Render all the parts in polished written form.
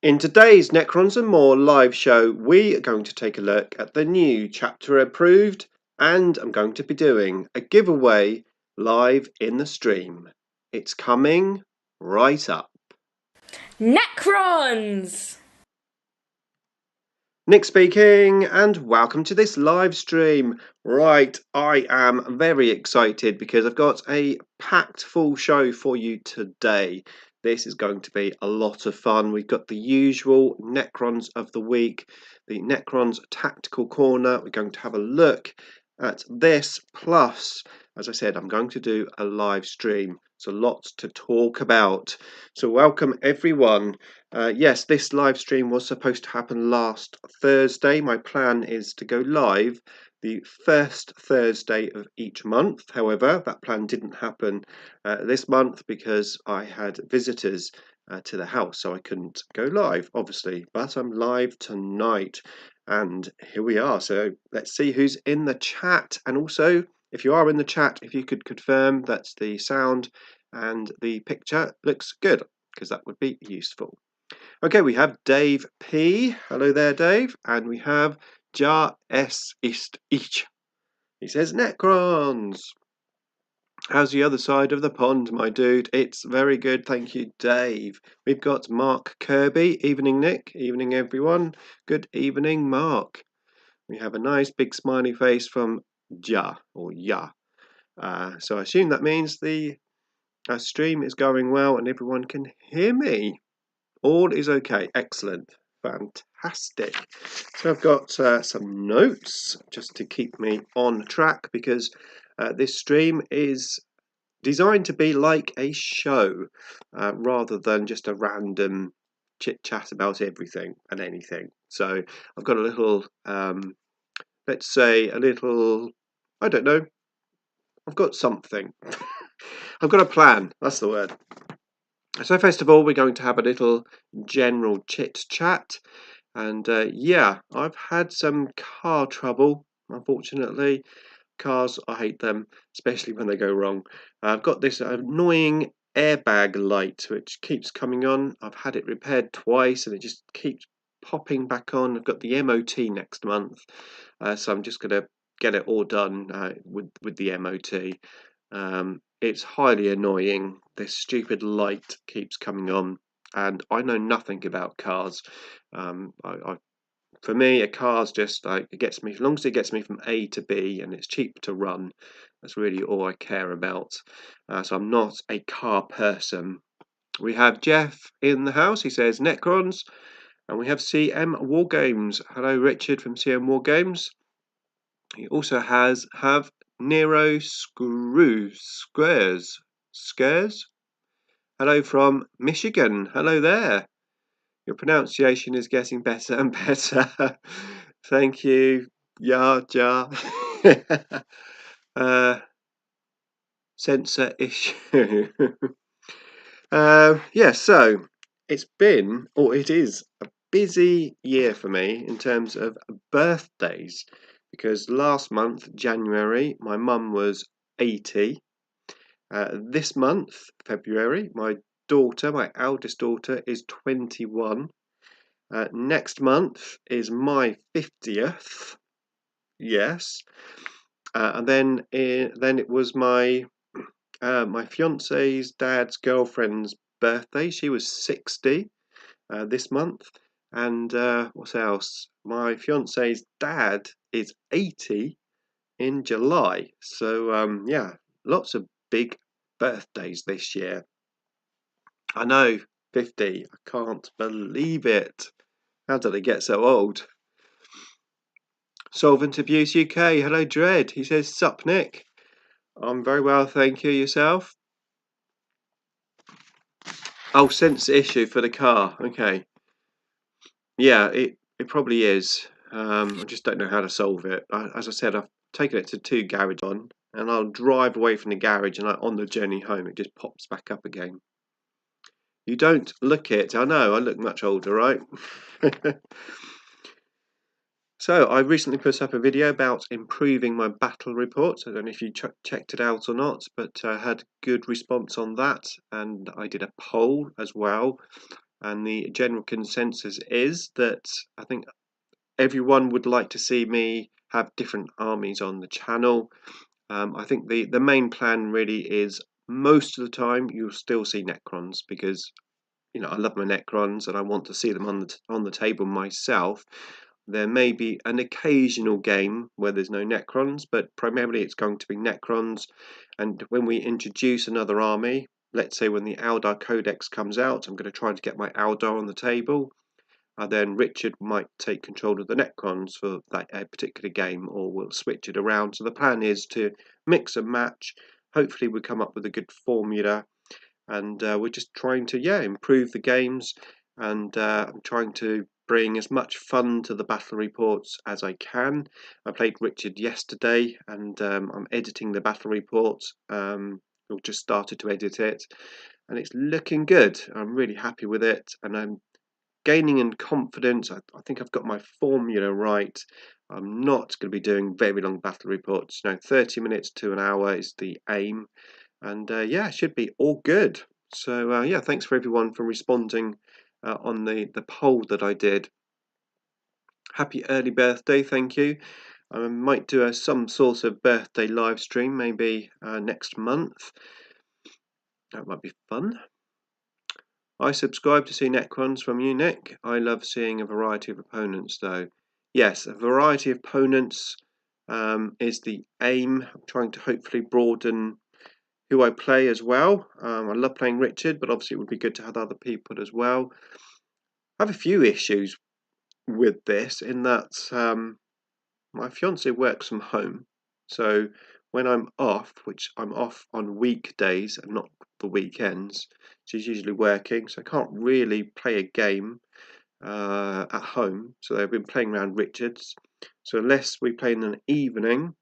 In today's Necrons and More live show, we are going to take a look at the new chapter approved, and I'm going to be doing a giveaway live in the stream. It's coming right up. Necrons! Nick speaking, and welcome to this live stream. Right, I am very excited because I've got a packed full show for you today. This is going to be a lot of fun. We've got the usual Necrons of the week, the Necrons Tactical Corner. We're going to have a look at this, plus, as I said, I'm going to do a live stream. So lots to talk about. So welcome everyone. Yes, this live stream was supposed to happen last Thursday. My plan is to go live the first Thursday of each month. However, that plan didn't happen this month because I had visitors to the house, so I couldn't go live, obviously. But I'm live tonight, and here we are. So let's see who's in the chat. And also, if you are in the chat, if you could confirm that the sound and the picture looks good, because that would be useful. Okay, we have Dave P. Hello there, Dave. And we have Jar S. East Each. He says, Necrons. How's the other side of the pond, my dude? It's very good, thank you, Dave. We've got Mark Kirby. Evening, Nick. Evening, everyone. Good evening, Mark. We have a nice big smiley face from Ja, or Ya. So I assume that means the stream is going well and everyone can hear me. All is okay. Excellent. Fantastic. So I've got some notes just to keep me on track, because this stream is designed to be like a show rather than just a random chit chat about everything and anything. So I've got a little, let's say a little, I don't know, I've got something. I've got a plan, that's the word. So first of all, we're going to have a little general chit chat, and yeah, I've had some car trouble, unfortunately. Cars, I hate them, especially when they go wrong. I've got this annoying airbag light which keeps coming on. I've had it repaired twice and it just keeps popping back on. I've got the MOT next month, so I'm just going to get it all done with the MOT. It's highly annoying. This stupid light keeps coming on, and I know nothing about cars. For me, a car's just like, it gets me, as long as it gets me from A to B and it's cheap to run, that's really all I care about. So I'm not a car person. We have Jeff in the house. He says Necrons, and we have CM Wargames. Hello, Richard from CM Wargames. He also have Nero Squares. Hello from Michigan. Hello there. Your pronunciation is getting better and better. Thank you. Ja. Sensor issue. Yeah, so it's been, or it is, a busy year for me in terms of birthdays, because last month, January, my mum was 80. This month, February, my daughter, my eldest daughter, is 21. Next month is my 50th. Yes. And then it was my my fiance's dad's girlfriend's birthday. She was 60 this month. And what else? My fiance's dad is 80 in July. So yeah, lots of big birthdays this year. I know, 50. I can't believe it. How did I get so old? Solvent Abuse UK. Hello, Dread. He says, sup, Nick? I'm very well, thank you. Yourself? Oh, sensor issue for the car. Okay. Yeah, it probably is. I just don't know how to solve it. As I said, I've taken it to 2 garage on, and I'll drive away from the garage, and on the journey home, it just pops back up again. You don't look it. I know, I look much older, right? So I recently put up a video about improving my battle reports. I don't know if you checked it out or not, but I had good response on that, and I did a poll as well. and the general consensus is that I think everyone would like to see me have different armies on the channel. I think the main plan really is most of the time you'll still see Necrons, because I love my Necrons and I want to see them on the table myself. There may be an occasional game where there's no Necrons, but primarily it's going to be Necrons. And when we introduce another army, let's say when the Eldar Codex comes out, I'm going to try to get my Eldar on the table. Then Richard might take control of the Necrons for that particular game, or we'll switch it around. So the plan is to mix and match. Hopefully we come up with a good formula, and we're just trying to improve the games, and I'm trying to bring as much fun to the battle reports as I can. I played Richard yesterday, and I'm editing the battle reports. We've just started to edit it, and it's looking good. I'm really happy with it, and I'm gaining in confidence. I think I've got my formula right. I'm not going to be doing very long battle reports. 30 minutes to an hour is the aim, and it should be all good. So thanks for everyone for responding on the poll that I did. Happy early birthday, thank you. I might do some sort of birthday live stream maybe next month. That might be fun. I subscribe to see Necrons from you, Nick. I love seeing a variety of opponents, though. Yes, a variety of opponents is the aim. I'm trying to hopefully broaden who I play as well. I love playing Richard, but obviously it would be good to have other people as well. I have a few issues with this in that my fiance works from home, so when I'm off, which I'm off on weekdays and not the weekends, she's usually working, so I can't really play a game at home. So they've been playing around Richards. So unless we play in an evening,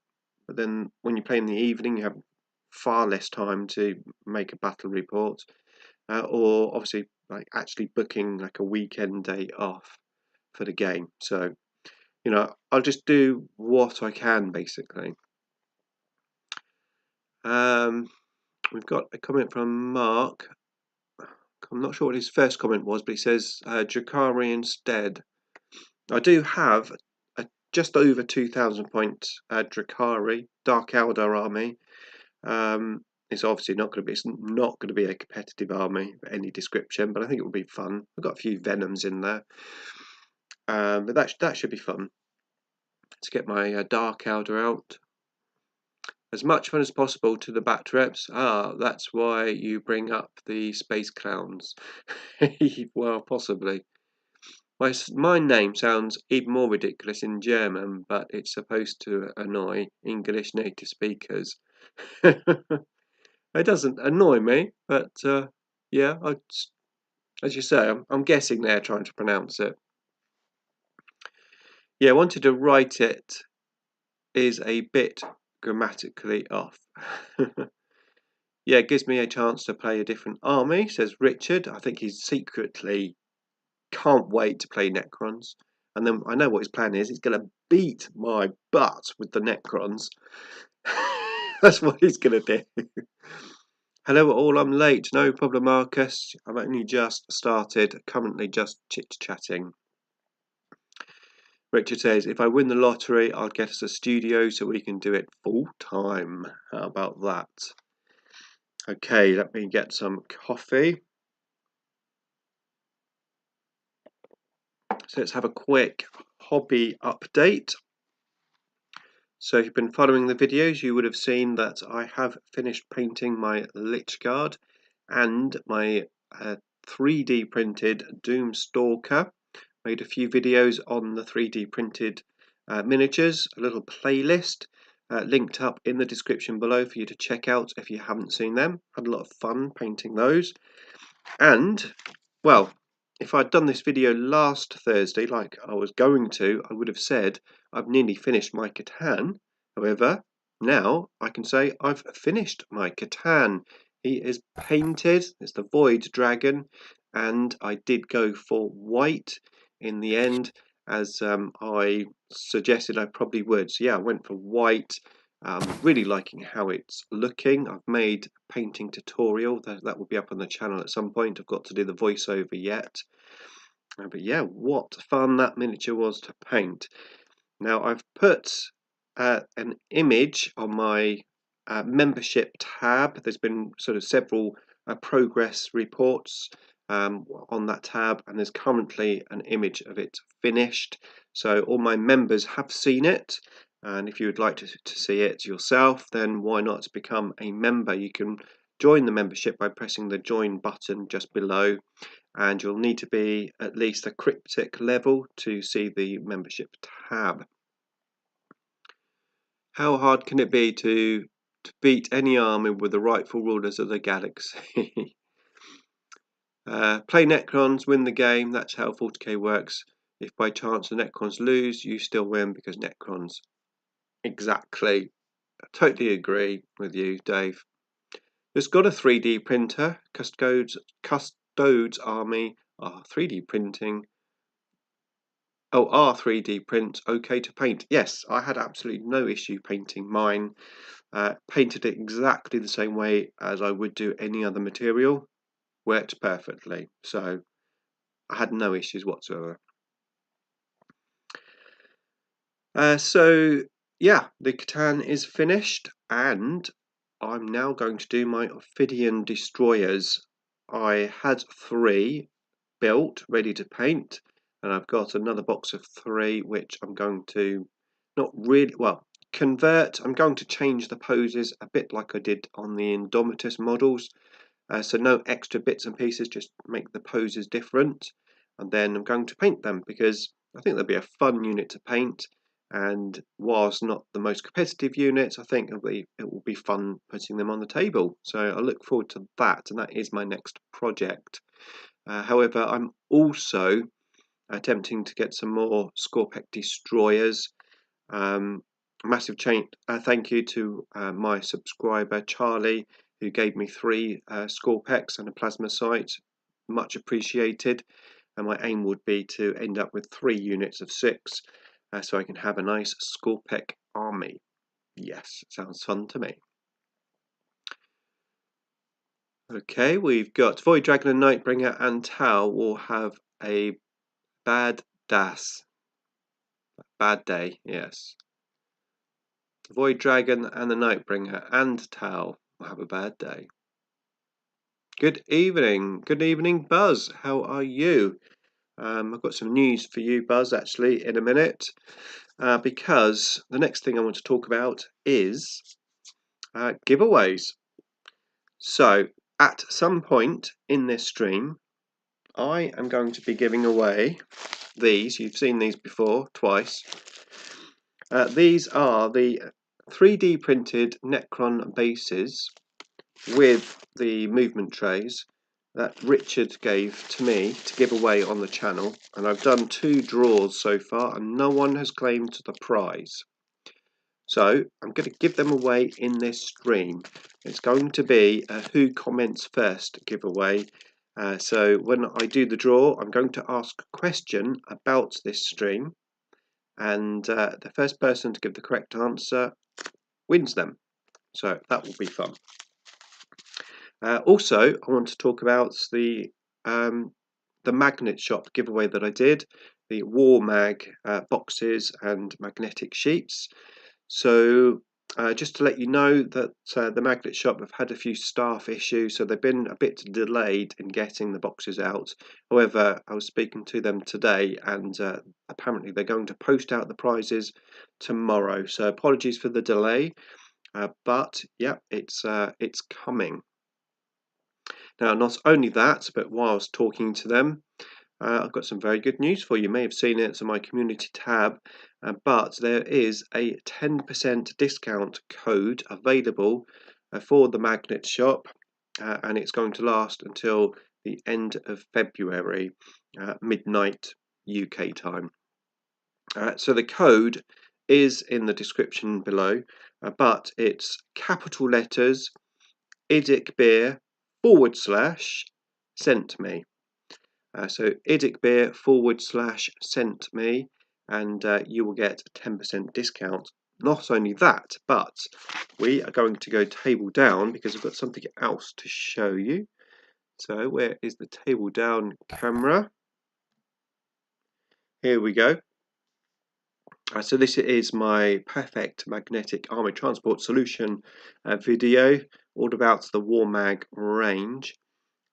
but then when you play in the evening, you have far less time to make a battle report, or obviously like actually booking like a weekend day off for the game. So I'll just do what I can basically. We've got a comment from Mark. I'm not sure what his first comment was, but he says Drakari instead. I do have a just over 2,000 point Drakari Dark Eldar army. It's obviously not going to be a competitive army of any description, but I think it will be fun. I've got a few Venoms in there, but that should be fun. Let's get my Dark Eldar out. As much fun as possible to the bat reps. That's why you bring up the space clowns. Well, possibly. My name sounds even more ridiculous in German, but it's supposed to annoy English native speakers. It doesn't annoy me, but as you say, I'm guessing they're trying to pronounce it. Yeah, I wanted to write it is a bit grammatically off. Yeah, it gives me a chance to play a different army, says Richard. I think he's secretly can't wait to play Necrons. And then I know what his plan is. He's going to beat my butt with the Necrons. That's what he's going to do. Hello all, I'm late. No problem, Marcus. I've only just started, currently just chit-chatting. Richard says, if I win the lottery, I'll get us a studio so we can do it full time. How about that? Okay, let me get some coffee. So let's have a quick hobby update. So if you've been following the videos, you would have seen that I have finished painting my Lich Guard and my 3D printed Doomstalker. Made a few videos on the 3D printed miniatures, a little playlist linked up in the description below for you to check out if you haven't seen them. Had a lot of fun painting those. And, well, if I'd done this video last Thursday like I was going to, I would have said I've nearly finished my Catan. However, now I can say I've finished my Catan. He is painted, it's the Void Dragon, and I did go for white in the end, as I suggested I probably would. So yeah, I went for white, Really liking how it's looking. I've made a painting tutorial that will be up on the channel at some point. I've got to do the voiceover yet. But yeah, what fun that miniature was to paint. Now I've put an image on my membership tab. There's been sort of several progress reports on that tab, and there's currently an image of it finished. So all my members have seen it, and if you would like to see it yourself, then why not become a member? You can join the membership by pressing the join button just below, and you'll need to be at least a cryptic level to see the membership tab. How hard can it be to beat any army with the rightful rulers of the galaxy? Play Necrons, win the game. That's how 40k works. If by chance the Necrons lose, you still win because Necrons. Exactly. I totally agree with you, Dave. It's got a 3D printer. Custodes Army are 3D printing. Oh, are 3D prints okay to paint? Yes, I had absolutely no issue painting mine. Painted it exactly the same way as I would do any other material. Worked perfectly, so I had no issues whatsoever. So yeah, the Catan is finished, and I'm now going to do my Ophidian destroyers. I had 3 built, ready to paint, and I've got another box of 3 which I'm going to convert. I'm going to change the poses a bit like I did on the Indomitus models. So no extra bits and pieces, just make the poses different, and then I'm going to paint them because I think they'll be a fun unit to paint, and whilst not the most competitive units, I think it will be fun putting them on the table. So I look forward to that, and that is my next project. However, I'm also attempting to get some more Scorpec destroyers. Massive thank you to my subscriber Charlie, who gave me 3 Scorpecs and a plasma sight. Much appreciated, and my aim would be to end up with 3 units of 6, so I can have a nice Scorpec army. Yes, sounds fun to me. Okay, we've got Void Dragon and Nightbringer, and Tau will have a bad day, yes. Void Dragon and the Nightbringer and Tau will have a bad day. Good evening, Buzz. How are you? I've got some news for you, Buzz, actually, in a minute, because the next thing I want to talk about is giveaways. So, at some point in this stream, I am going to be giving away these. You've seen these before, twice. These are the 3D printed Necron bases with the movement trays that Richard gave to me to give away on the channel, and I've done 2 draws so far and no one has claimed the prize. So I'm going to give them away in this stream. It's going to be a who comments first giveaway. So when I do the draw, I'm going to ask a question about this stream, and the first person to give the correct answer wins them. So that will be fun. Also, I want to talk about the magnet shop giveaway that I did, the War Mag boxes and magnetic sheets. So just to let you know that the magnet shop have had a few staff issues, so they've been a bit delayed in getting the boxes out. However, I was speaking to them today, and apparently they're going to post out the prizes tomorrow. So apologies for the delay, but yeah, it's coming. Now, not only that, but whilst talking to them, I've got some very good news for you. You may have seen it on my community tab, but there is a 10% discount code available for the magnet shop, and it's going to last until the end of February, midnight UK time. So the code is in the description below, but it's capital letters IDICBeer /SENTME. So IDICBeer /SENTME, and you will get a 10% discount not only that, but we are going to go table down because I've got something else to show you. So where is the table down camera? Here we go. So this is my perfect magnetic army transport solution video, all about the Warmag range.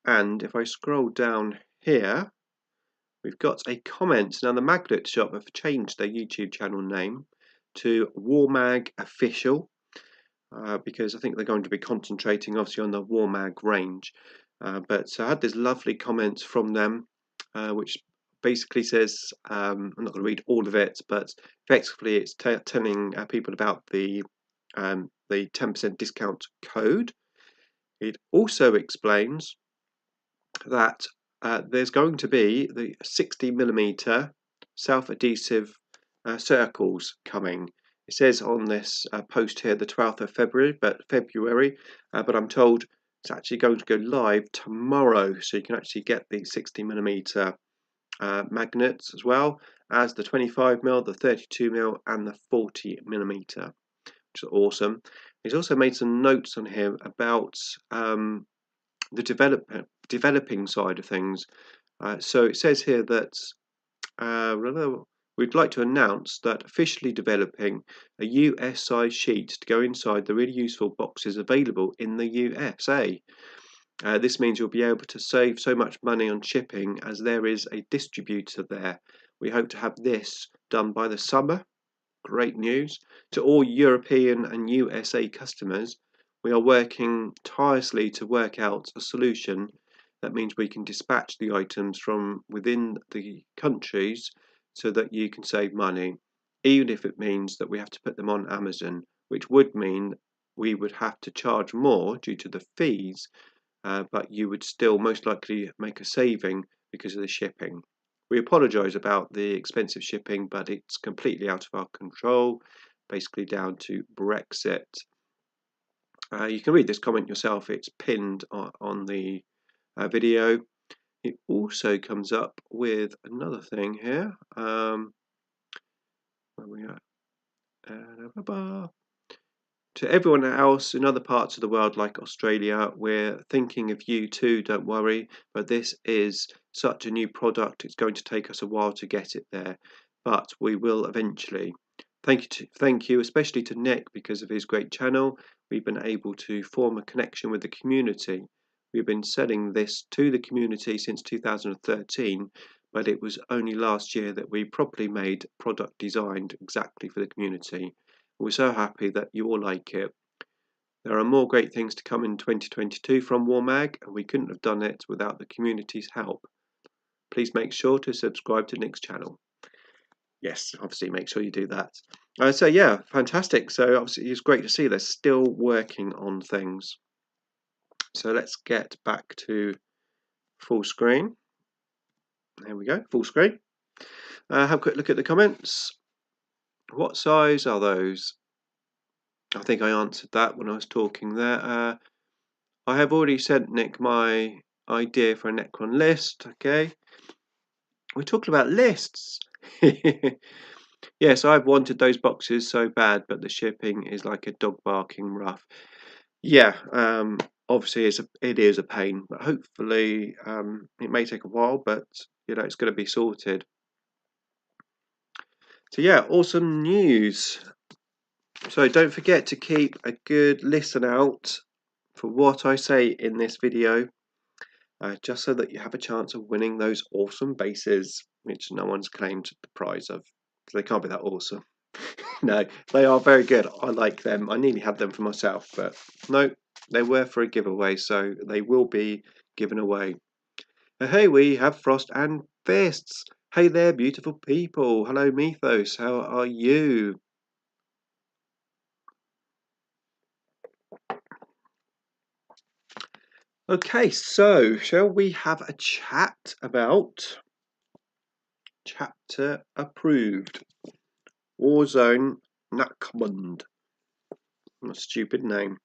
And if I scroll down here, we've got a comment. Now the Magnet Shop have changed their YouTube channel name to Warmag Official because I think they're going to be concentrating obviously on the Warmag range. But I had this lovely comment from them which basically says, I'm not going to read all of it, but effectively it's telling people about the 10% discount code. It also explains that there's going to be the 60mm self-adhesive circles coming. It says on this post here the 12th of February, but but I'm told it's actually going to go live tomorrow, so you can actually get the 60mm magnets as well as the 25mm, the 32mm and the 40mm, which is awesome. He's also made some notes on here about the developing side of things. So it says here that we'd like to announce that officially developing a US size sheet to go inside the really useful boxes available in the USA. This means you'll be able to save so much money on shipping as there is a distributor there. We hope to have this done by the summer. Great news. To all European and USA customers, we are working tirelessly to work out a solution that means we can dispatch the items from within the countries so that you can save money, even if it means that we have to put them on Amazon, which would mean we would have to charge more due to the fees, but you would still most likely make a saving because of the shipping. We apologise about the expensive shipping, but it's completely out of our control, basically down to Brexit. You can read this comment yourself, it's pinned on the video. It also comes up with another thing here. Where we are? To everyone else in other parts of the world like Australia, we're thinking of you too, don't worry, but this is such a new product, it's going to take us a while to get it there, but we will eventually. Thank you especially to Nick, because of his great channel, we've been able to form a connection with the community. We've been selling this to the community since 2013, but it was only last year that we properly made product designed exactly for the community. We're so happy that you all like it. There are more great things to come in 2022 from Warmag, and we couldn't have done it without the community's help. Please make sure to subscribe to Nick's channel. Yes, obviously make sure you do that. So yeah, fantastic. So obviously it's great to see they're still working on things. So let's get back to full screen. There we go, full screen. Have a quick look at the comments. What size are those? I think I answered that when I was talking there. I have already sent Nick my idea for a Necron list. Okay, we're talking about lists. Yes, I've wanted those boxes so bad, but the shipping is like a dog barking rough. Yeah, obviously it is a pain, but hopefully it may take a while, but you know it's going to be sorted. So yeah, awesome news. So don't forget to keep a good listen out for what I say in this video, just so that you have a chance of winning those awesome bases, which no one's claimed the prize of. They can't be that awesome. No, they are very good. I like them. I nearly had them for myself, but no, they were for a giveaway, so they will be given away. Hey, we have Frost and Fists. Hey there, beautiful people. Hello, Mythos. How are you? Okay, so shall we have a chat about chapter approved Warzone Nakmund? What a stupid name.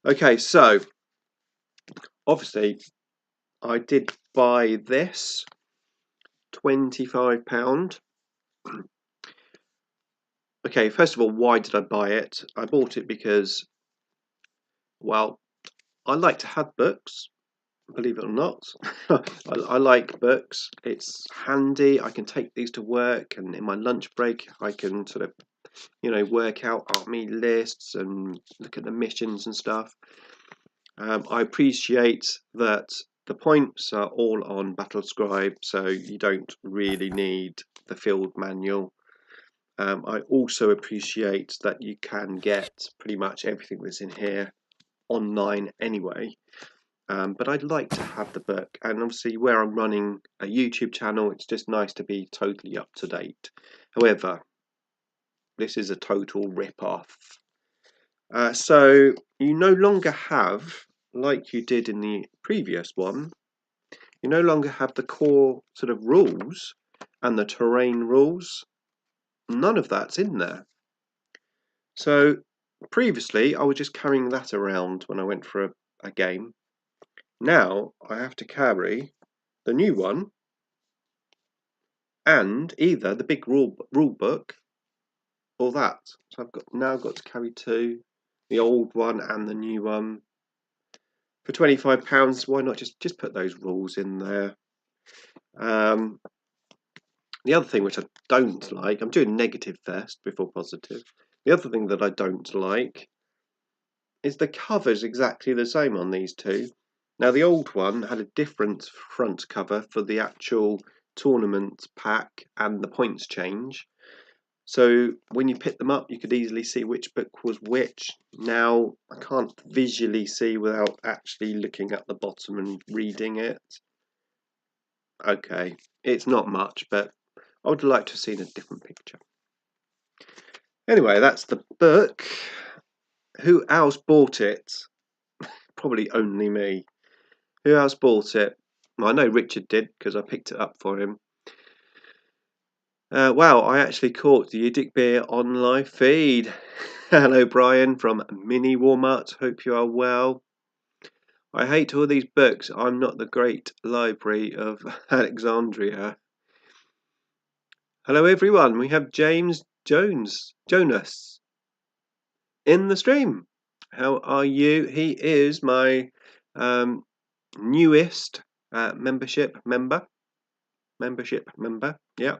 Okay, so obviously I did buy this £25. Okay, first of all, why did I buy it? I bought it because, well, I like to have books, believe it or not. I like books. It's handy. I can take these to work, and in my lunch break, I can sort of, work out army lists and look at the missions and stuff. I appreciate that the points are all on Battlescribe, so you don't really need the field manual. I also appreciate that you can get pretty much everything that's in here online anyway. But I'd like to have the book, and obviously where I'm running a YouTube channel, it's just nice to be totally up to date. However, this is a total rip-off. So you no longer have, like you did in the previous one, you no longer have the core sort of rules and the terrain rules. None of that's in there. So previously I was just carrying that around when I went for a game. Now I have to carry the new one and either the big rule book or that. So I've now got to carry two, the old one and the new one. For £25, why not just put those rules in there? The other thing which I don't like, I'm doing negative first before positive. The other thing that I don't like is the cover's exactly the same on these two. Now the old one had a different front cover for the actual tournament pack and the points change. So when you pick them up, you could easily see which book was which. Now I can't visually see without actually looking at the bottom and reading it. Okay, it's not much, but I would like to have seen a different picture. Anyway, that's the book. Who else bought it? Probably only me. Who else bought it? Well, I know Richard did because I picked it up for him. Wow, I actually caught the IDICBeer on live feed. Hello, Brian from Mini Walmart. Hope you are well. I hate all these books. I'm not the great library of Alexandria. Hello, everyone. We have James Jonas in the stream. How are you? He is my newest membership member. Yeah.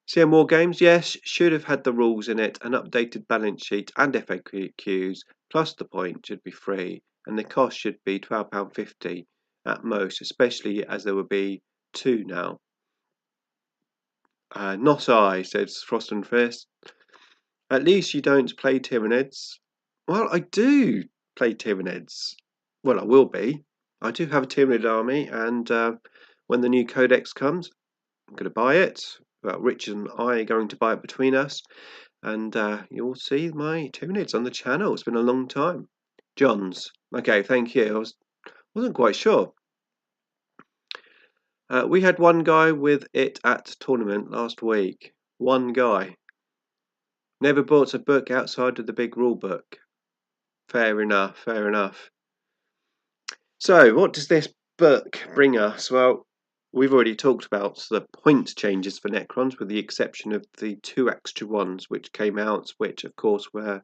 CM Wargames, yes, should have had the rules in it, an updated balance sheet and FAQs, plus the point should be free, and the cost should be £12.50 at most, especially as there will be two now. Not I, says Frost and Fist. At least you don't play Tyranids. Well, I do play Tyranids. Well, I will be. I do have a Tyranid army, and when the new codex comes, I'm going to buy it. Well, Richard and I are going to buy it between us, and you'll see my Tyranids on the channel. It's been a long time. John's. Okay, thank you. I wasn't quite sure. We had one guy with it at tournament last week. One guy. Never bought a book outside of the big rule book. Fair enough, fair enough. So, what does this book bring us? Well, we've already talked about the point changes for Necrons, with the exception of the two extra ones which came out, which of course were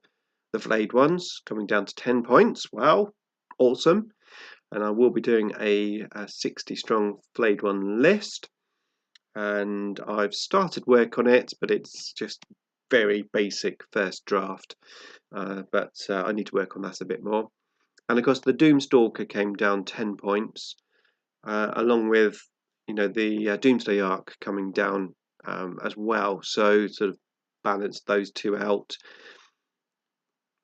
the flayed ones, coming down to 10 points. Wow, awesome. And I will be doing a 60 strong flayed one list. And I've started work on it, but it's just very basic first draft. But I need to work on that a bit more. And of course, the Doomstalker came down 10 points, along with the Doomsday Arc coming down as well. So sort of balance those two out.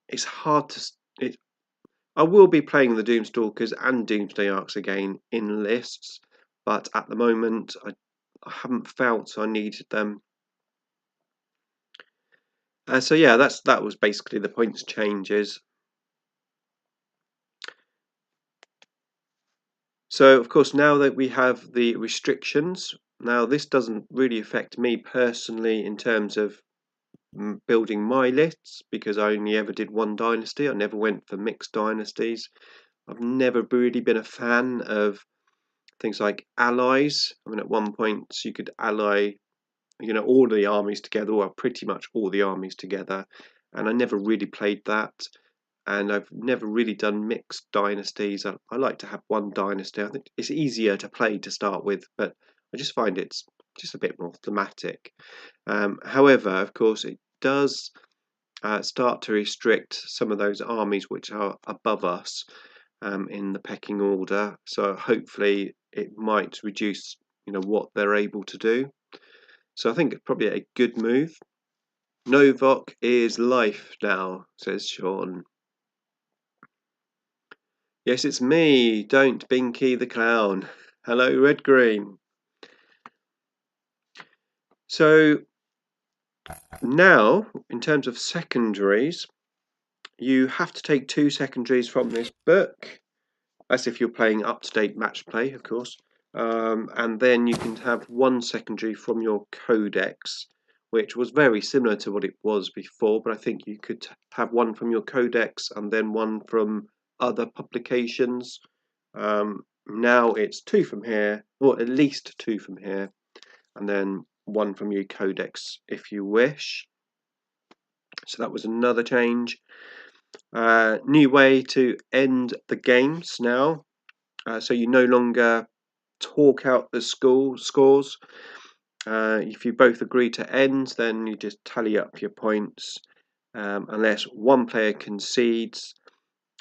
It's hard to. I will be playing the Doomstalkers and Doomsday Arcs again in lists, but at the moment I haven't felt I needed them. So yeah, that was basically the points changes. So of course, now that we have the restrictions, now this doesn't really affect me personally in terms of building my lists, because I only ever did one dynasty. I never went for mixed dynasties. I've never really been a fan of things like allies. I mean, at one point you could ally all the armies together, or pretty much all the armies together, and I never really played that. And I've never really done mixed dynasties. I like to have one dynasty. I think it's easier to play to start with, but I just find it's just a bit more thematic. However, of course, it does start to restrict some of those armies which are above us in the pecking order. So hopefully it might reduce, what they're able to do. So I think it's probably a good move. Novok is life now, says Sean. Yes, it's me. Don't Binky the Clown. Hello, Red Green. So now, in terms of secondaries, you have to take 2 secondaries from this book. That's if you're playing up-to-date match play, of course. And then you can have 1 secondary from your codex, which was very similar to what it was before, but I think you could have 1 from your codex and then 1 from other publications. Now it's 2 from here, or at least 2 from here, and then 1 from your codex if you wish. So that was another change. New way to end the games now. So you no longer talk out the scores. If you both agree to end, then you just tally up your points, unless one player concedes.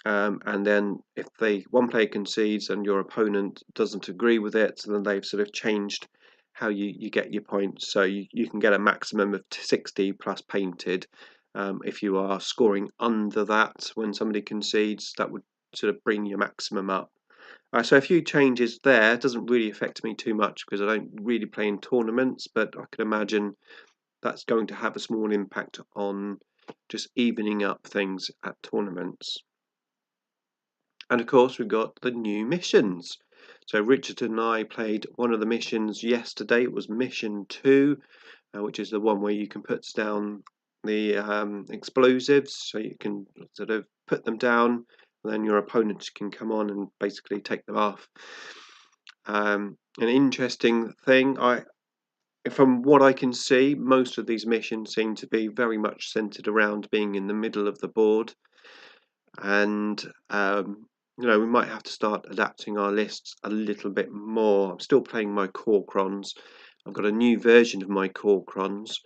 And then if one player concedes and your opponent doesn't agree with it, so then they've sort of changed how you get your points. So you can get a maximum of 60 plus painted. If you are scoring under that when somebody concedes, that would sort of bring your maximum up. So a few changes there. It doesn't really affect me too much because I don't really play in tournaments, but I can imagine that's going to have a small impact on just evening up things at tournaments. And of course, we've got the new missions. So Richard and I played one of the missions yesterday. It was mission 2, which is the one where you can put down the explosives. So you can sort of put them down, and then your opponent can come on and basically take them off. An interesting thing, from what I can see, most of these missions seem to be very much centered around being in the middle of the board. And we might have to start adapting our lists a little bit more. I'm still playing my Corcrons. I've got a new version of my Corcrons,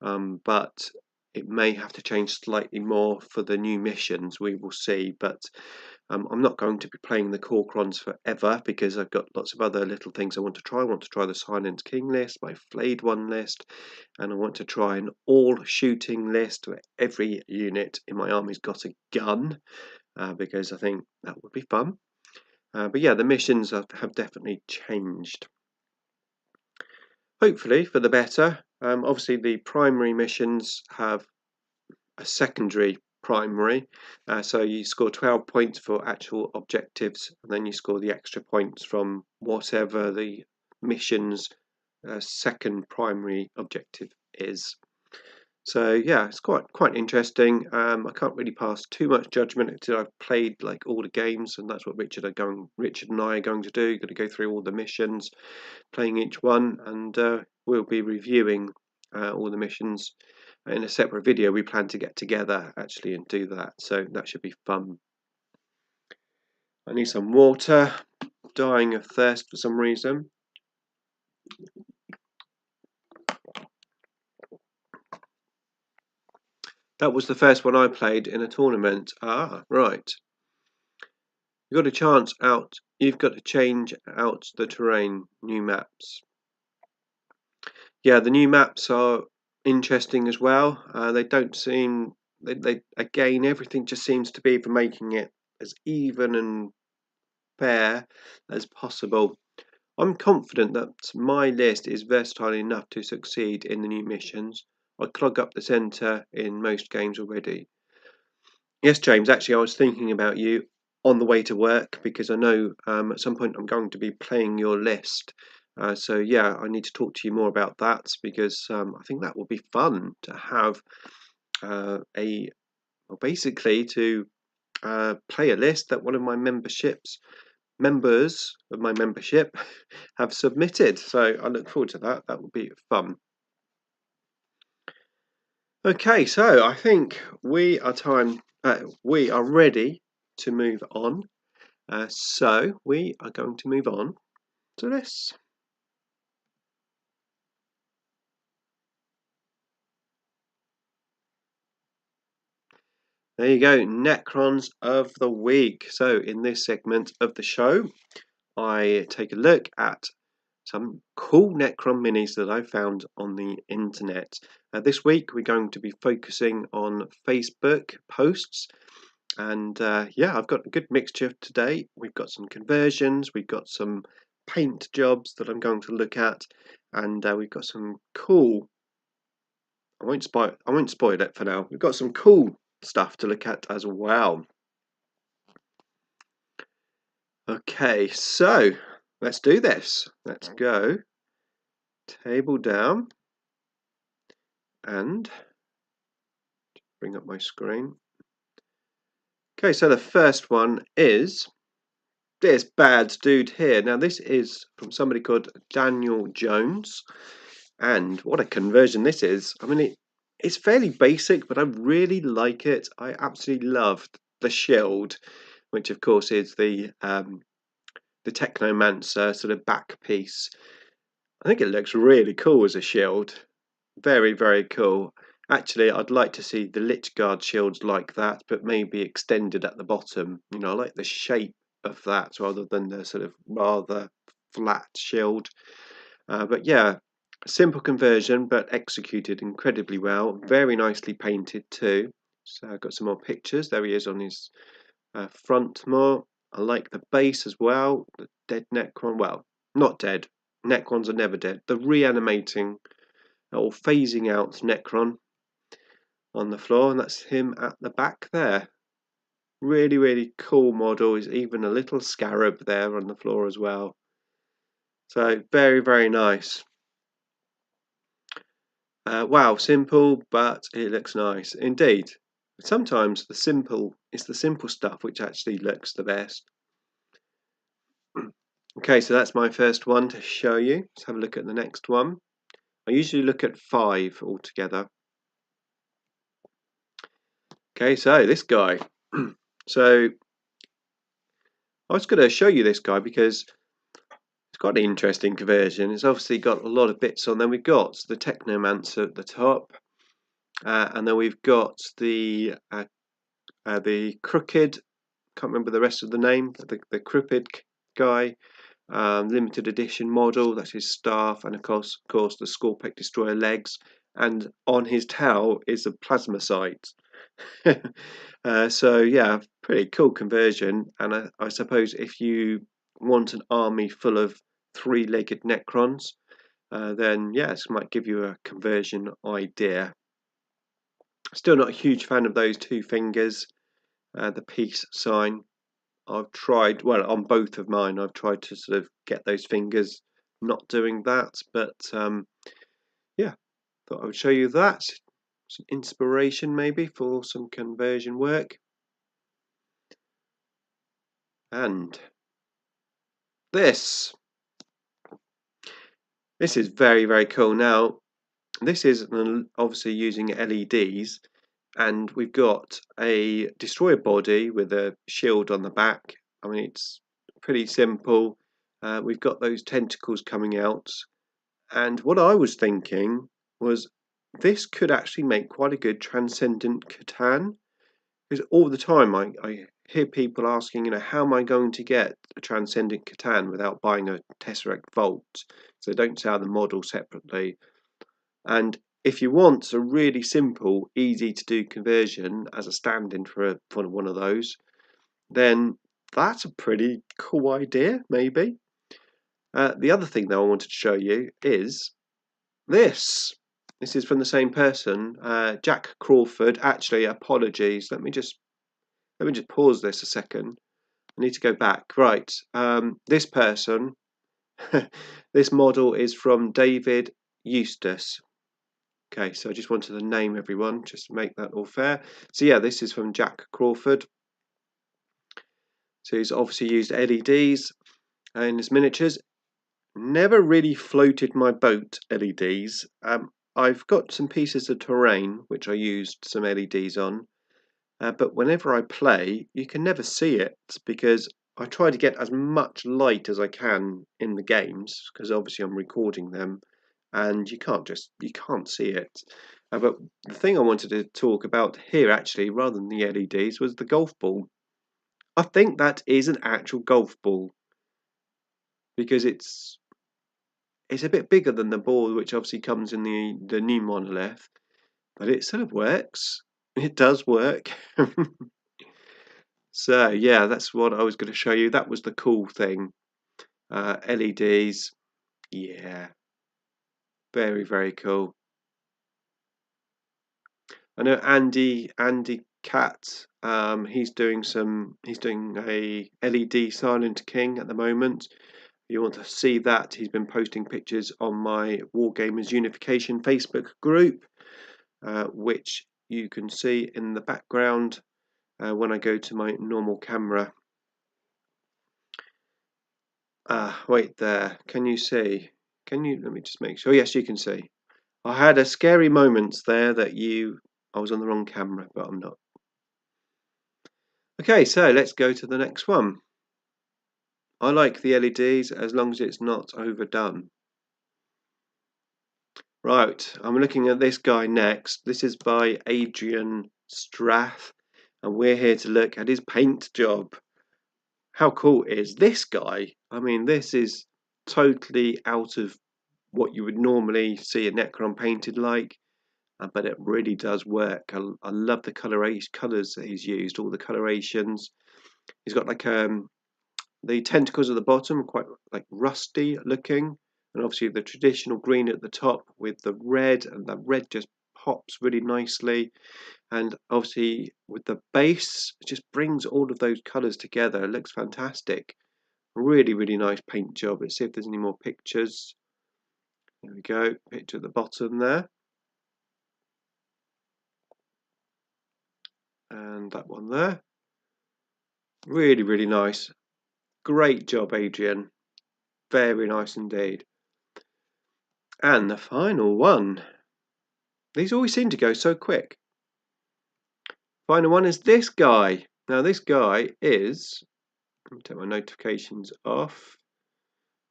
but it may have to change slightly more for the new missions. We will see, but I'm not going to be playing the Corcrons forever because I've got lots of other little things I want to try. I want to try the Silent King list, my Flayed One list, and I want to try an all-shooting list where every unit in my army's got a gun. Because I think that would be fun. But yeah, the missions have definitely changed. Hopefully for the better. Obviously the primary missions have a secondary primary. So you score 12 points for actual objectives, and then you score the extra points from whatever the mission's second primary objective is. So yeah, it's quite interesting. I can't really pass too much judgment until I've played like all the games, and that's what Richard and I are going to do. Going to go through all the missions, playing each one, and we'll be reviewing all the missions in a separate video. We plan to get together actually and do that, so that should be fun. I need some water. Dying of thirst for some reason. That was the first one I played in a tournament. Ah, right. You've got a chance out. You've got to change out the terrain. New maps. Yeah, the new maps are interesting as well. They don't seem. They again, everything just seems to be for making it as even and fair as possible. I'm confident that my list is versatile enough to succeed in the new missions. I clog up the centre in most games already. Yes, James, actually I was thinking about you on the way to work because I know at some point I'm going to be playing your list. So yeah, I need to talk to you more about that because I think that will be fun to have basically to play a list that one of my members of my membership have submitted. So I look forward to that. That will be fun. Okay, so I think we are ready to move on. So we are going to move on to this. There you go, Necrons of the week. So in this segment of the show, I take a look at some cool Necron minis that I found on the internet. This week we're going to be focusing on Facebook posts, and yeah, I've got a good mixture today. We've got some conversions, we've got some paint jobs that I'm going to look at, and we've got some cool. I won't spoil it for now. We've got some cool stuff to look at as well. Okay, so let's do this. Let's go table down and bring up my screen. Okay, so the first one is this bad dude here. Now this is from somebody called Daniel Jones, and what a conversion this is. I mean, it's fairly basic, but I really like it. I absolutely loved the shield, which of course is the Technomancer sort of back piece. I think it looks really cool as a shield. Very, very cool. Actually, I'd like to see the Lich Guard shields like that, but maybe extended at the bottom. You know, I like the shape of that rather than the sort of rather flat shield. But yeah, simple conversion, but executed incredibly well. Very nicely painted too. So I've got some more pictures. There he is on his front more. I like the base as well. The dead Necron. Well, not dead. Necrons are never dead. The reanimating or phasing out Necron on the floor, and that's him at the back there. Really, really cool model. There's even a little scarab there on the floor as well. So very, very nice. Wow, simple, but it looks nice indeed. Sometimes it's the simple stuff which actually looks the best. Okay, so that's my first one to show you. Let's have a look at the next one. I usually look at 5 altogether. Okay, so this guy. So I was going to show you this guy because it's got an interesting conversion. It's obviously got a lot of bits on. Then we've got the Technomancer at the top, and then we've got the crooked. Can't remember the rest of the name. The crooked guy, limited edition model. That's his staff, and of course the Scorpic Destroyer legs. And on his tail is a plasma sight. So yeah, pretty cool conversion. And I suppose if you want an army full of 3-legged Necrons, then yeah, this might give you a conversion idea. Still not a huge fan of those 2 fingers, the peace sign. I've tried, well, on both of mine, I've tried to sort of get those fingers not doing that, but yeah, thought I would show you that. Some inspiration maybe for some conversion work. And this is very, very cool. Now, this is obviously using LEDs, and we've got a destroyer body with a shield on the back. I mean, it's pretty simple. We've got those tentacles coming out, and what I was thinking was this could actually make quite a good transcendent Catan, because all the time I hear people asking, you know, how am I going to get a transcendent Catan without buying a Tesseract Vault? So they don't sell the model separately. And if you want a really simple, easy to do conversion as a stand-in for one of those, then that's a pretty cool idea, maybe. The other thing that I wanted to show you is this. This is from the same person, Jack Crawford. Actually, apologies. Let me just pause this a second. I need to go back. Right. This person, this model is from David Eustace. Okay, so I just wanted to name everyone, just to make that all fair. So yeah, this is from Jack Crawford. So he's obviously used LEDs in his miniatures. Never really floated my boat, LEDs. I've got some pieces of terrain which I used some LEDs on, but whenever I play, you can never see it because I try to get as much light as I can in the games because obviously I'm recording them, and you can't see it. But the thing I wanted to talk about here, actually, rather than the LEDs, was the golf ball. I think that is an actual golf ball because it's a bit bigger than the ball which obviously comes in the new monolith, but it sort of works. It does work. So yeah, that's what I was going to show you. That was the cool thing. LEDs, yeah, very, very cool. I know Andy Cat. He's doing a LED Silent King at the moment. If you want to see that, he's been posting pictures on my Wargamers Unification Facebook group, which you can see in the background when I go to my normal camera. Wait there. Can you see? Let me just make sure. Yes, you can see. I had a scary moment there that I was on the wrong camera, but I'm not. Okay, so let's go to the next one. I like the LEDs as long as it's not overdone. Right, I'm looking at this guy next. This is by Adrian Strath, and we're here to look at his paint job. How cool is this guy? I mean, this is totally out of what you would normally see a Necron painted like, but it really does work. I love the colours that he's used, all the colorations. He's got like the tentacles at the bottom, quite like rusty looking, and obviously the traditional green at the top with the red, and the red just pops really nicely. And obviously with the base, it just brings all of those colours together. It looks fantastic. Really, really nice paint job. Let's see if there's any more pictures. There we go, picture at the bottom there. And that one there. Really, really nice. Great job, Adrian. Very nice indeed. And the final one. These always seem to go so quick. Final one is this guy. Now this guy is, let me take my notifications off.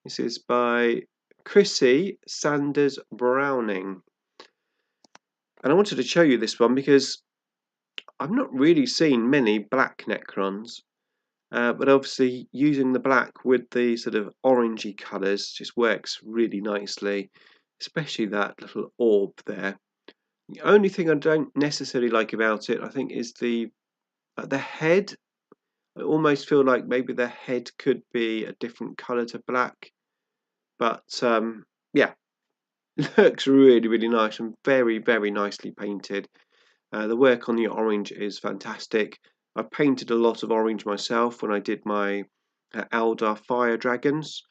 This is by Chrissy Sanders Browning. And I wanted to show you this one because I've not really seen many black Necrons. But obviously using the black with the sort of orangey colours just works really nicely, especially that little orb there. The only thing I don't necessarily like about it, I think, is the head. I almost feel like maybe the head could be a different colour to black, but yeah, looks really, really nice and very, very nicely painted. The work on the orange is fantastic. I painted a lot of orange myself when I did my Eldar Fire Dragons,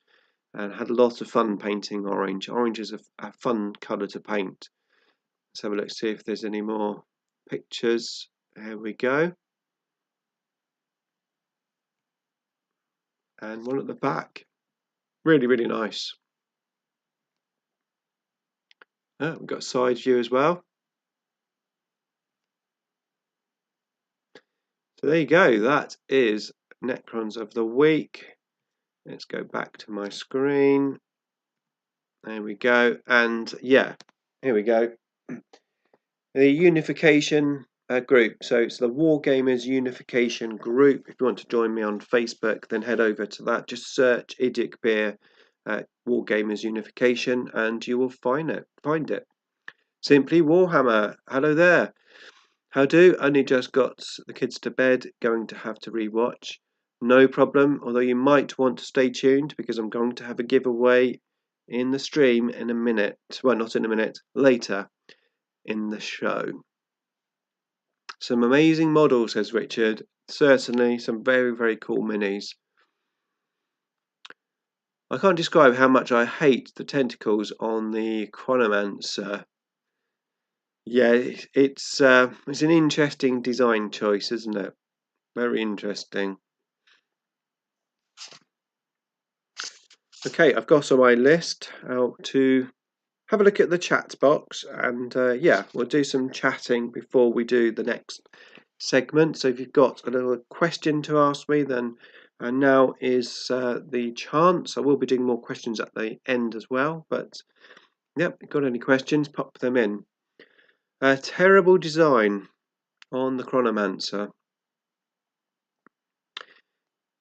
and had a lot of fun painting orange. Orange is a fun colour to paint. Let's have a look, see if there's any more pictures. There we go. And one at the back. Really, really nice. Oh, we've got a side view as well. So there you go. That is Necrons of the Week. Let's go back to my screen. There we go. And yeah, here we go. The unification group. So it's the Wargamers Unification group. If you want to join me on Facebook, then head over to that. Just search IDICBeer Wargamers Unification, and you will find it. Simply Warhammer. Hello there. How do? Only just got the kids to bed. Going to have to rewatch. No problem. Although you might want to stay tuned because I'm going to have a giveaway in the stream in a minute. Well, not in a minute. Later in the show. Some amazing models, says Richard. Certainly some very, very cool minis. I can't describe how much I hate the tentacles on the Chronomancer. Yeah, it's an interesting design choice, isn't it? Very interesting. Okay, I've got on my list how to have a look at the chat box, and yeah, we'll do some chatting before we do the next segment. So if you've got a little question to ask me, then now is the chance. I will be doing more questions at the end as well, but yeah, if you've got any questions, pop them in. Terrible design on the Chronomancer.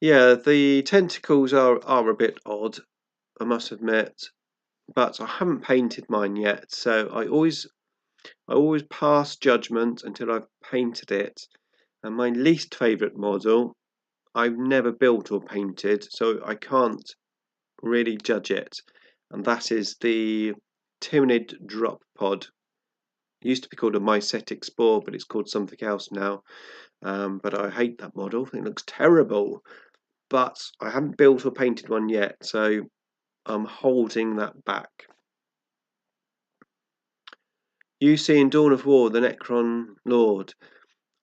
Yeah, the tentacles are a bit odd, I must admit, but I haven't painted mine yet, so I always pass judgment until I've painted it. And my least favourite model, I've never built or painted, so I can't really judge it. And that is the Tyranid Drop Pod. It used to be called a Mycetic Spore, but it's called something else now. But I hate that model. It looks terrible. But I haven't built or painted one yet, so I'm holding that back. You see in Dawn of War the Necron Lord.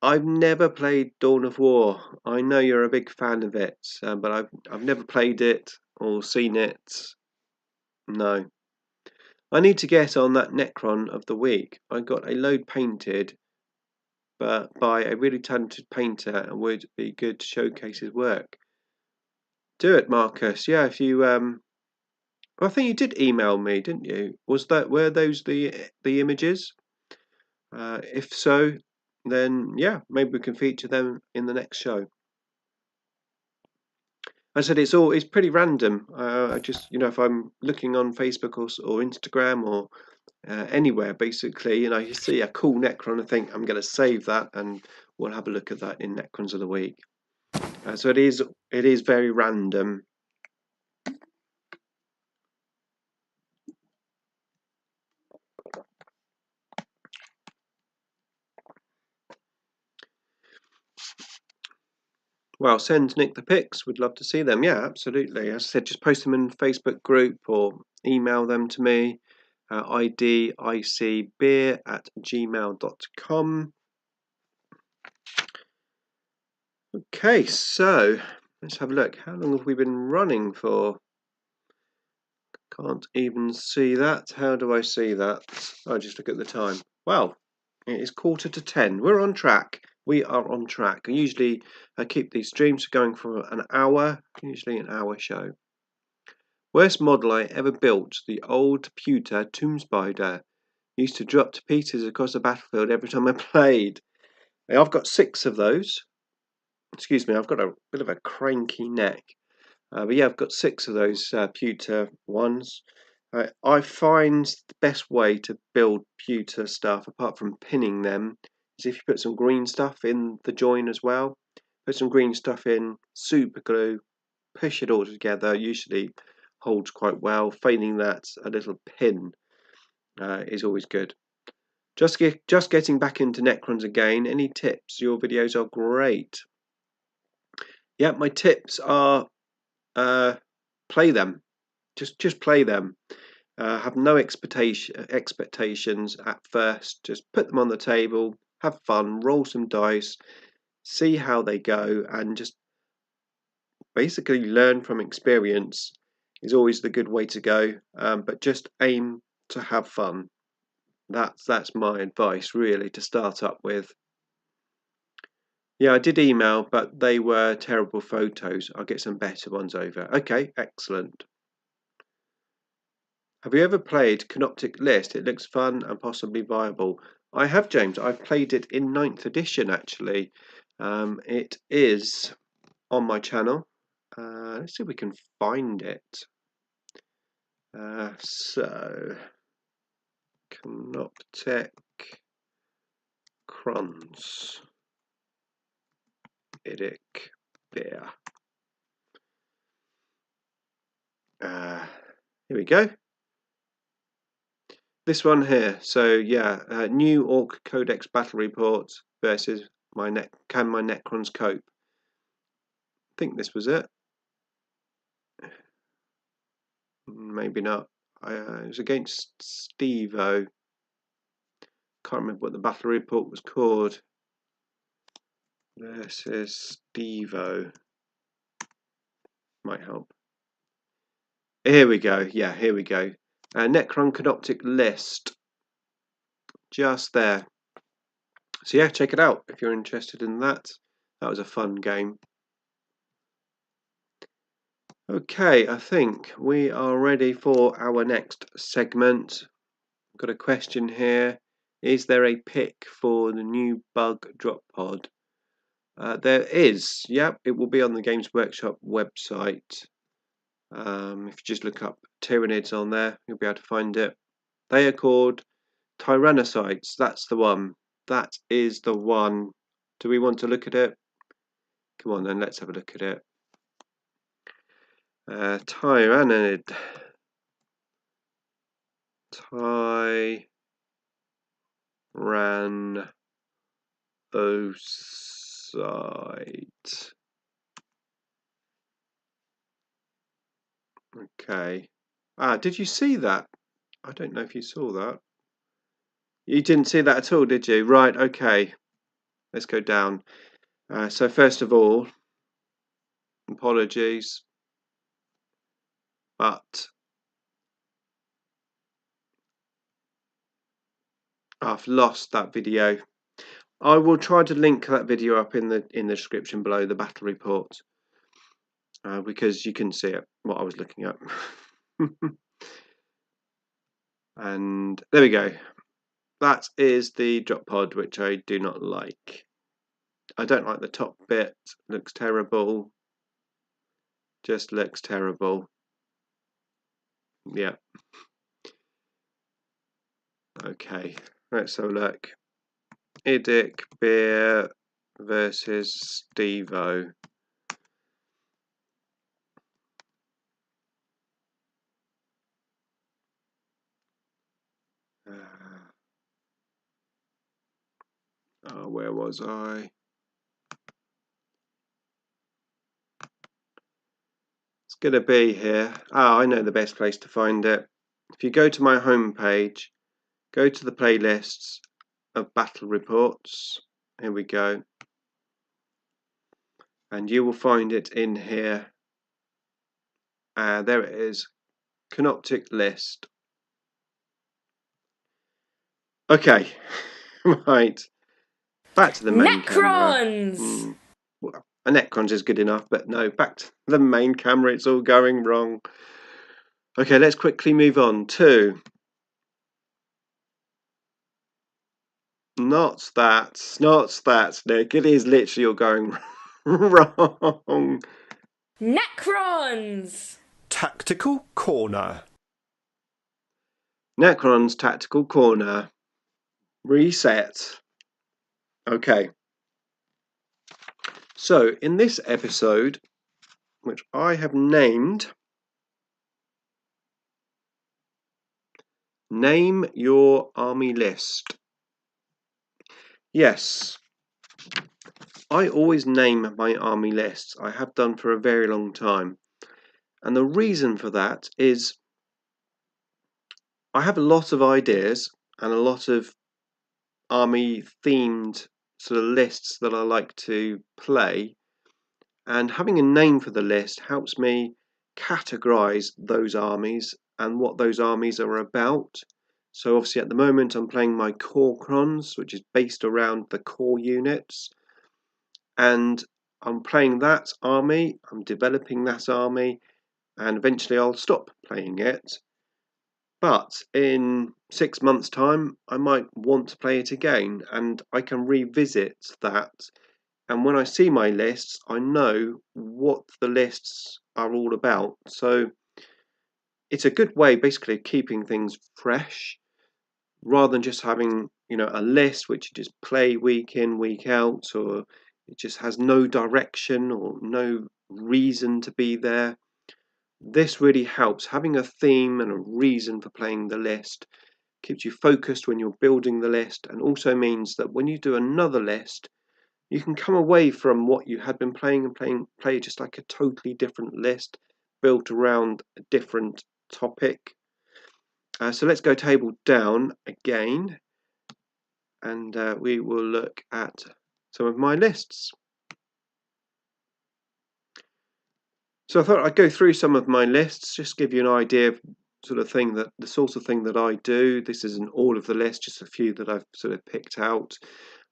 I've never played Dawn of War. I know you're a big fan of it, but I've never played it or seen it. No. I need to get on that Necron of the week. I got a load painted, but by a really talented painter, and would be good to showcase his work. Do it, Marcus. Yeah, if you I think you did email me, didn't you? Were those the images? If so, then yeah, maybe we can feature them in the next show. I said it's pretty random. I just if I'm looking on Facebook or Instagram or anywhere, basically, you see a cool Necron, I think I'm going to save that, and we'll have a look at that in Necrons of the Week. So it is very random. Well, send Nick the pics. We'd love to see them. Yeah, absolutely. As I said, just post them in the Facebook group or email them to me. IDICBeer@gmail.com. Okay, so let's have a look. How long have we been running for? Can't even see that. How do I see that? I just look at the time. Well, it is 9:45. We're on track. We are on track. I usually keep these streams going for an hour, usually an hour show. Worst model I ever built, the old pewter tomb spider. Used to drop to pieces across the battlefield every time I played. I've got 6 of those. Excuse me, I've got a bit of a cranky neck. But yeah, I've got 6 of those pewter ones. I find the best way to build pewter stuff, apart from pinning them, is if you put some green stuff in the join as well. Put some green stuff in, super glue, push it all together. Usually holds quite well. Failing that, a little pin is always good. Just getting back into Necrons again. Any tips? Your videos are great. Yeah, my tips are play them. Just play them. Have no expectations at first. Just put them on the table, have fun, roll some dice, see how they go, and just basically learn from experience is always the good way to go. But just aim to have fun. That's my advice, really, to start up with. Yeah, I did email, but they were terrible photos. I'll get some better ones over. Okay, excellent. Have you ever played Canoptic List? It looks fun and possibly viable. I have, James. I've played it in 9th edition, actually. It is on my channel. Let's see if we can find it. So, Canoptic Crons. IDICBeer. Here we go. This one here. So yeah, new Orc Codex battle report versus can my Necrons cope? I think this was it. Maybe not. It was against Steve-O. Can't remember what the battle report was called. Versus Steve-O. Might help. Here we go. Yeah, here we go. Necron Canoptic list. Just there. So yeah, check it out if you're interested in that. That was a fun game. Okay, I think we are ready for our next segment. I've got a question here. Is there a pick for the new bug drop pod? There is. Yep, it will be on the Games Workshop website. If you just look up Tyranids on there, you'll be able to find it. They are called Tyrannocytes. That's the one. That is the one. Do we want to look at it? Come on then, let's have a look at it. Tyrannid. Tyrannocyte. Okay. Did you see that? I don't know if you saw that. You didn't see that at all, did you? Right, okay. Let's go down. So first of all, apologies, but I've lost that video. I will try to link that video up in the description below, the battle report, because you can see it, what I was looking at. And there we go. That is the drop pod, which I do not like. I don't like the top bit. Looks terrible. Just looks terrible. Yeah. Okay, let's have a look. IDICBeer versus Stevo. Where was I? It's going to be here. I know the best place to find it. If you go to my home page, go to the playlists of battle reports. Here we go. And you will find it in here. There it is. Canoptic list. Okay. Right. Back to the main Necrons! camera. Well, a Necrons is good enough, but no, back to the main camera. It's all going wrong. Okay, let's quickly move on to... Not that, Nick. It is literally all going wrong. Necrons! Tactical Corner. Necron's Tactical Corner. Reset. Okay. So, in this episode, which I have named Name Your Army List. Yes, I always name my army lists. I have done for a very long time. And the reason for that is I have a lot of ideas and a lot of army themed sort of lists that I like to play, and having a name for the list helps me categorize those armies and what those armies are about. So obviously at the moment I'm playing my core crons, which is based around the core units, and I'm playing that army, I'm developing that army, and eventually I'll stop playing it. But in 6 months' time, I might want to play it again, and I can revisit that. And when I see my lists, I know what the lists are all about. So it's a good way, basically, of keeping things fresh, rather than just having, a list which you just play week in, week out, or it just has no direction or no reason to be there. This really helps. Having a theme and a reason for playing the list keeps you focused when you're building the list, and also means that when you do another list, you can come away from what you had been playing and play just like a totally different list built around a different topic. So let's go table down again, and we will look at some of my lists. So I thought I'd go through some of my lists, just give you an idea of sort of thing that I do. This isn't all of the list, just a few that I've sort of picked out,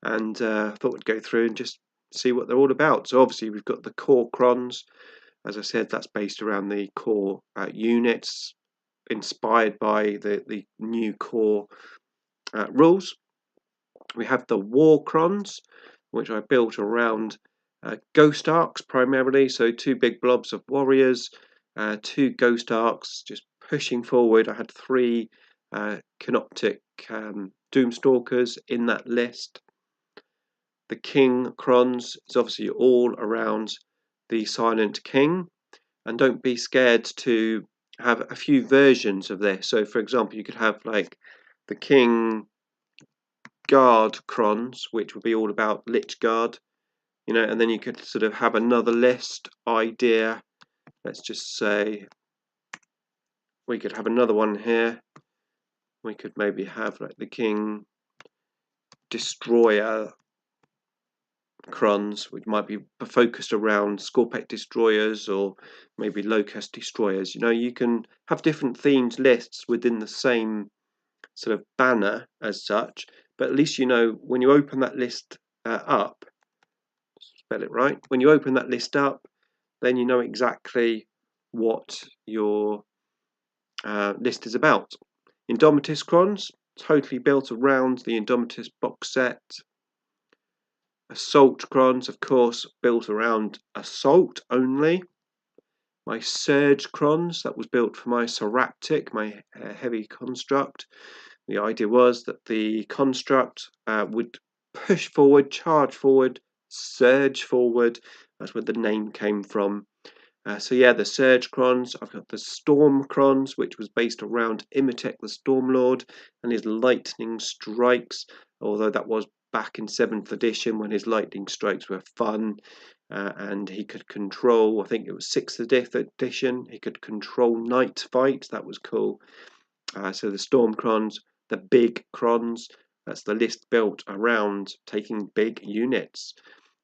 and thought we'd go through and just see what they're all about. So obviously we've got the core crons. As I said, that's based around the core units, inspired by the new core rules. We have the war crons, which I built around ghost arcs primarily, so 2 big blobs of warriors, 2 ghost arcs just pushing forward. I had 3 canoptic doomstalkers in that list. The king crons is obviously all around the silent king, and don't be scared to have a few versions of this. So for example, you could have like the king guard crons, which would be all about lich guard, you know, and then you could sort of have another list idea. Let's just say we could have another one here. We could maybe have like the king destroyer crons, which might be focused around Scorpec destroyers or maybe locust destroyers. You know, you can have different themed lists within the same sort of banner as such, but at least you know when you open that list up, spell it right, when you open that list up, then you know exactly what your list is about. Indomitus crons, totally built around the Indomitus box set. Assault crons, of course, built around assault only. My surge crons, that was built for my Seraptic, my heavy construct. The idea was that the construct would push forward, charge forward, surge forward. That's where the name came from. So yeah, the Surge crons. I've got the Storm crons, which was based around Imitek the Stormlord and his lightning strikes, although that was back in 7th edition when his lightning strikes were fun, and he could control, I think it was 6th edition, he could control night fight. That was cool. So the Storm crons, the big crons, that's the list built around taking big units.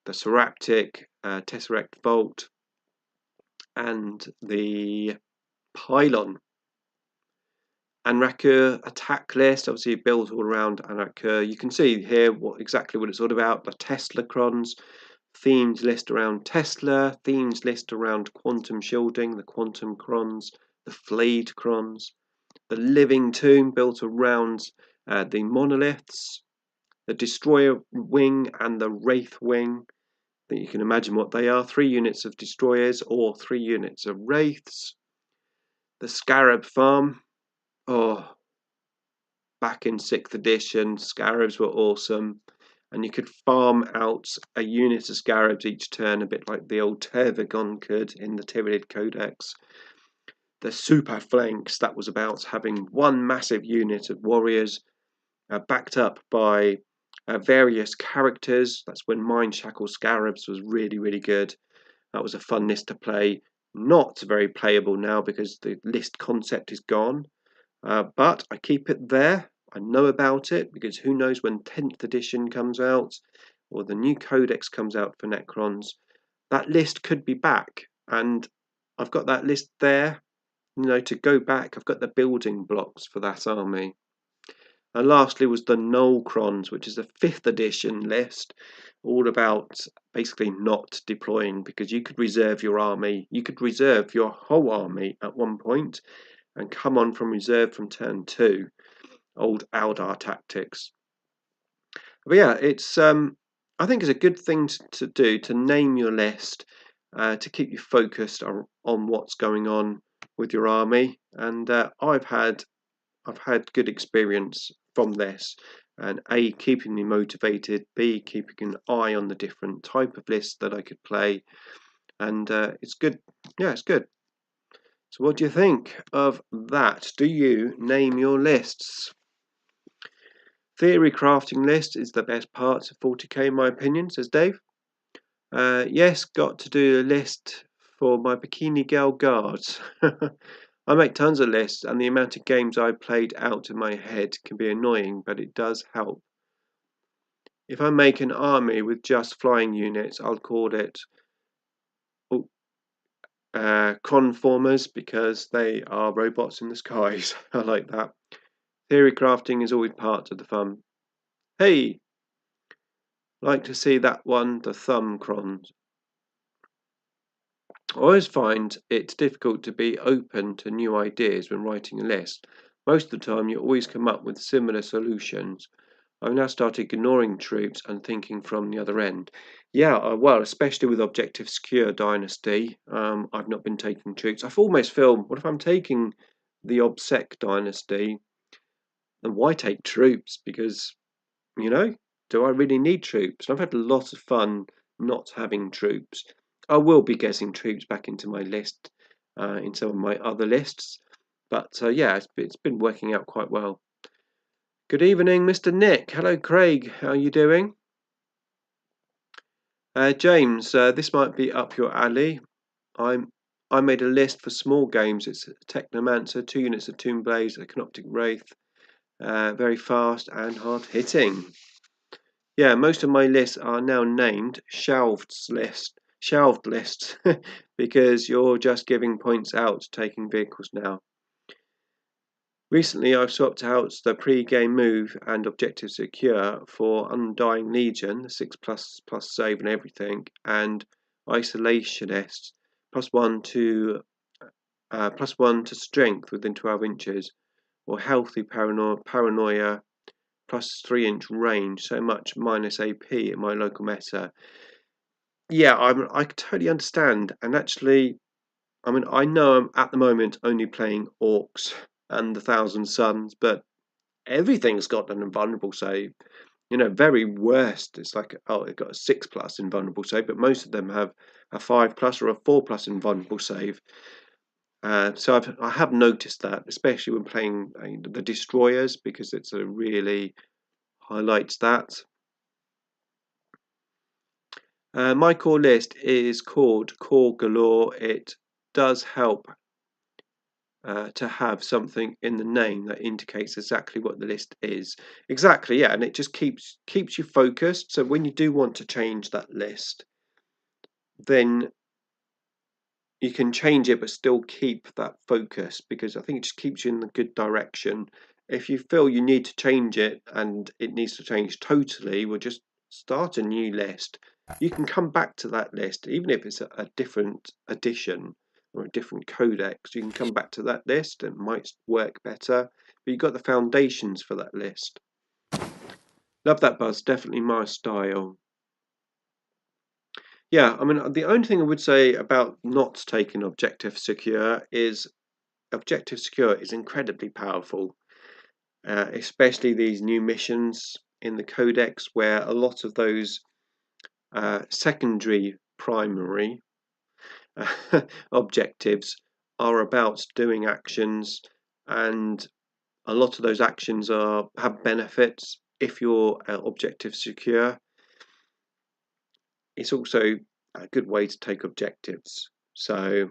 The Seraptic, Tesseract Vault, and the Pylon. Anrakur attack list, obviously built all around Anrakur. You can see here exactly what it's all about. The Tesla crons, themed list around Tesla, themed list around quantum shielding, the quantum crons, the flayed crons, the living tomb built around the monoliths, the destroyer wing and the wraith wing. I think you can imagine what they are. 3 units of destroyers or 3 units of wraiths. The Scarab farm. Oh, back in 6th edition, Scarabs were awesome. And you could farm out a unit of Scarabs each turn, a bit like the old Tervigon could in the Tyranid Codex. The Super Flanks, that was about having one massive unit of warriors backed up by various characters. That's when Mind Shackle Scarabs was really, really good. That was a fun list to play. Not very playable now because the list concept is gone. But I keep it there. I know about it because who knows when 10th edition comes out or the new codex comes out for Necrons. That list could be back, and I've got that list there. You know, to go back, I've got the building blocks for that army. And lastly was the Nullcrons, which is a 5th edition list, all about basically not deploying, because you could reserve your army, you could reserve your whole army at one point and come on from reserve from turn 2, old Aldar tactics. But yeah, it's I think it's a good thing to do, to name your list, to keep you focused on what's going on with your army, and I've had good experience from this, and A, keeping me motivated, B, keeping an eye on the different type of lists that I could play, and it's good. Yeah, it's good. So what do you think of that? Do you name your lists? Theory crafting list is the best part of 40k in my opinion, says Dave. Yes, got to do a list for my Bikini Girl guards. I make tons of lists, and the amount of games I played out in my head can be annoying, but it does help. If I make an army with just flying units, I'll call it conformers because they are robots in the skies. I like that. Theory crafting is always part of the fun. Hey, like to see that one, the thumbcrons. I always find it's difficult to be open to new ideas when writing a list. Most of the time, you always come up with similar solutions. I've now started ignoring troops and thinking from the other end. Yeah, well, especially with Objective Secure Dynasty, I've not been taking troops. I almost feel, what if I'm taking the OBSEC Dynasty, and why take troops? Because, do I really need troops? I've had a lot of fun not having troops. I will be getting troops back into my list, in some of my other lists, but yeah, it's been working out quite well. Good evening, Mr. Nick. Hello, Craig. How are you doing? James, this might be up your alley. I made a list for small games. It's Technomancer, 2 units of Tomb Blaze, a Canoptic Wraith, very fast and hard hitting. Yeah, most of my lists are now named shelved lists, because you're just giving points out taking vehicles now. Recently, I've swapped out the pre-game move and objective secure for Undying Legion, the 6+ save and everything, and Isolationist, +1 to +1 to strength within 12 inches, or Healthy Paranoia, +3-inch range, so much minus AP in my local meta. Yeah, I totally understand, and actually, I know I'm at the moment only playing Orcs and the Thousand Suns, but everything's got an invulnerable save. Very worst, it's like, oh, it got a 6+ invulnerable save, but most of them have a 5+ or a 4+ invulnerable save. So I have noticed that, especially when playing the Destroyers, because it's a really highlights that. My core list is called Core Galore. It does help to have something in the name that indicates exactly what the list is. Exactly, yeah, and it just keeps you focused. So when you do want to change that list, then you can change it but still keep that focus, because I think it just keeps you in the good direction. If you feel you need to change it and it needs to change totally, we'll just start a new list. You can come back to that list, even if it's a different edition or a different codex. You can come back to that list and it might work better, but you've got the foundations for that list. Love that, Buzz. Definitely my style. Yeah, the only thing I would say about not taking Objective Secure is Objective Secure is incredibly powerful, especially these new missions in the Codex, where a lot of those secondary primary objectives are about doing actions, and a lot of those actions have benefits if you're Objective Secure. It's also a good way to take objectives. So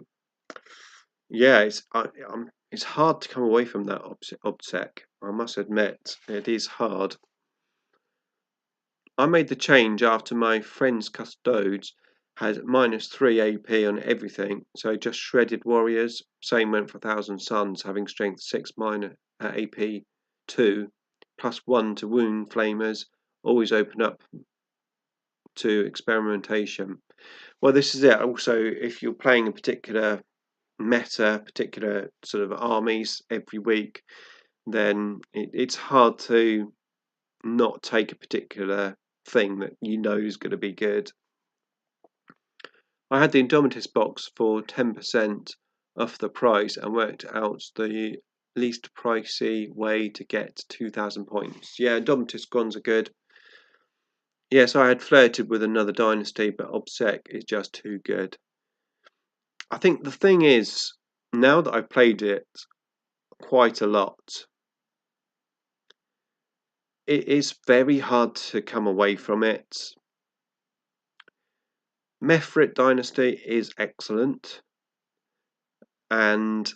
yeah, it's hard to come away from that obsec. I must admit, it is hard. I made the change after my friend's custodes had -3 AP on everything, so just shredded warriors. Same went for Thousand Suns, having strength 6 minor AP 2, +1 to wound flamers. Always open up to experimentation. Well, this is it. Also, if you're playing a particular meta, particular sort of armies every week, then it's hard to not take a particular thing that you know is going to be good. I had the Indomitus box for 10% off the price and worked out the least pricey way to get 2,000 points. Yeah, Indomitus Grons are good. Yes, I had flirted with another dynasty, but OBSEC is just too good. I think the thing is, now that I've played it quite a lot, it is very hard to come away from it. Mefrit Dynasty is excellent, and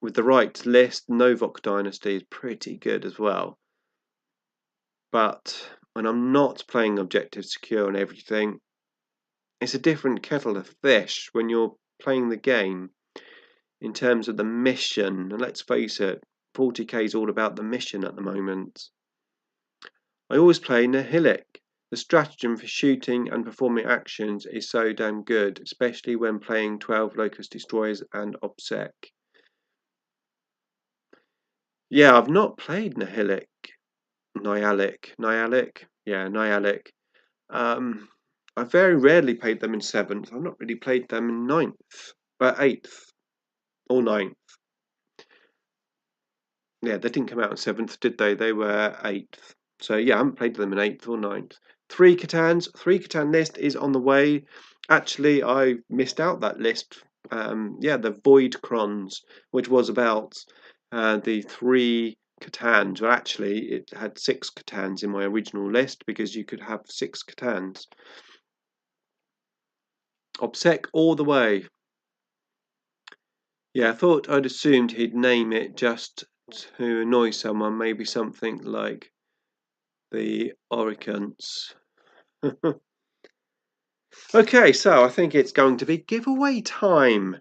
with the right list, Novok Dynasty is pretty good as well. But when I'm not playing Objective Secure and everything, it's a different kettle of fish when you're playing the game in terms of the mission. And let's face it, 40k is all about the mission at the moment. I always play Nihilic. The stratagem for shooting and performing actions is so damn good, especially when playing 12 Locust Destroyers and OBSEC. Yeah, I've not played Nihilic. Nihilic. Yeah, Nihilic. I very rarely played them in 7th. I've not really played them in 9th, 8th or 9th. Yeah, they didn't come out in 7th, did they? They were 8th. So yeah, I haven't played them in 8th or 9th. 3 Catan list is on the way. Actually, I missed out that list. Yeah, the Void Crons, which was about the 3 Catans. Well, actually, it had 6 Catans in my original list because you could have 6 Catans. OBSEC all the way. Yeah, I thought I'd assumed he'd name it just to annoy someone, maybe something like the Oricants. Okay, so I think it's going to be giveaway time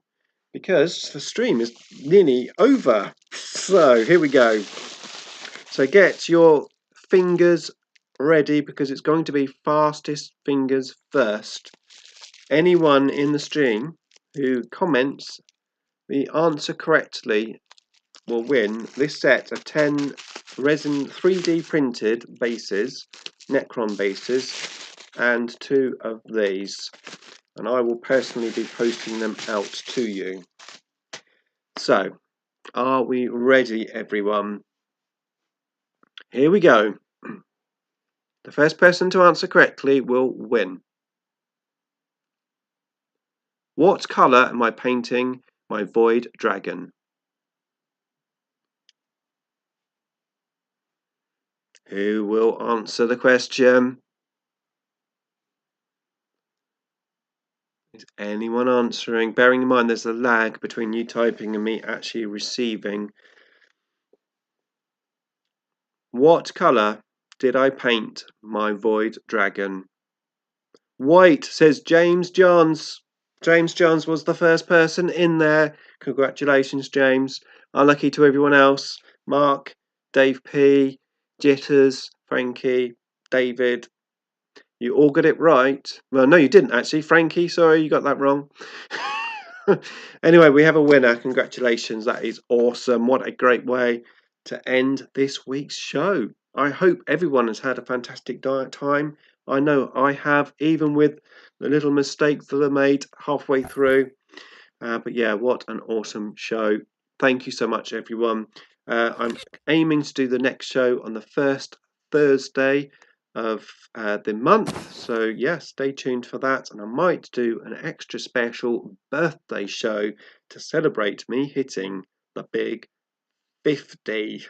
because the stream is nearly over. So here we go. So get your fingers ready because it's going to be fastest fingers first. Anyone in the stream who comments the answer correctly will win this set of 10 resin 3D printed bases, Necron bases, and 2 of these. And I will personally be posting them out to you. So, are we ready, everyone? Here we go. The first person to answer correctly will win. What colour am I painting my Void Dragon? Who will answer the question? Is anyone answering? Bearing in mind there's a lag between you typing and me actually receiving. What colour did I paint my Void Dragon? White, says James Johns. James Johns was the first person in there. Congratulations, James. Unlucky to everyone else. Mark, Dave P, Jitters, Frankie, David. You all got it right. Well, no, you didn't actually. Frankie, sorry, you got that wrong. Anyway, we have a winner. Congratulations. That is awesome. What a great way to end this week's show. I hope everyone has had a fantastic time. I know I have, even with the little mistakes that I made halfway through. But yeah, what an awesome show. Thank you so much, everyone. I'm aiming to do the next show on the first Thursday of the month. So yeah, stay tuned for that. And I might do an extra special birthday show to celebrate me hitting the big 50.